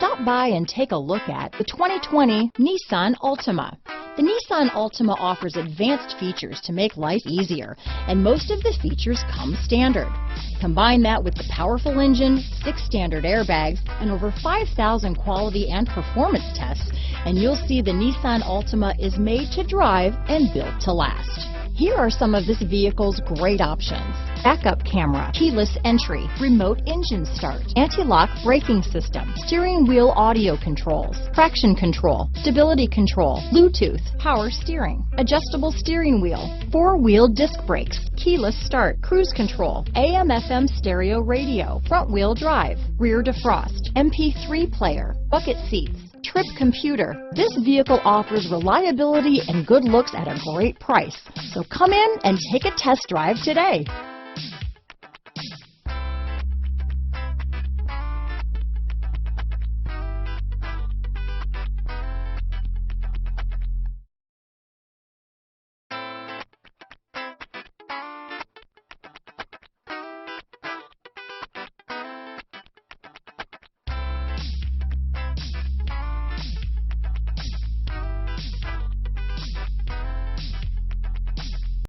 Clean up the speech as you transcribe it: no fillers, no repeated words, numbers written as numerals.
Stop by and take a look at the 2020 Nissan Altima. The Nissan Altima offers advanced features to make life easier, and most of the features come standard. Combine that with the powerful engine, 6 standard airbags, and over 5,000 quality and performance tests, and you'll see the Nissan Altima is made to drive and built to last. Here are some of this vehicle's great options: backup camera, keyless entry, remote engine start, anti-lock braking system, steering wheel audio controls, traction control, stability control, Bluetooth, power steering, adjustable steering wheel, 4-wheel disc brakes, keyless start, cruise control, AM/FM stereo radio, front wheel drive, rear defrost, MP3 player, bucket seats, trip computer. This vehicle offers reliability and good looks at a great price. So come in and take a test drive today.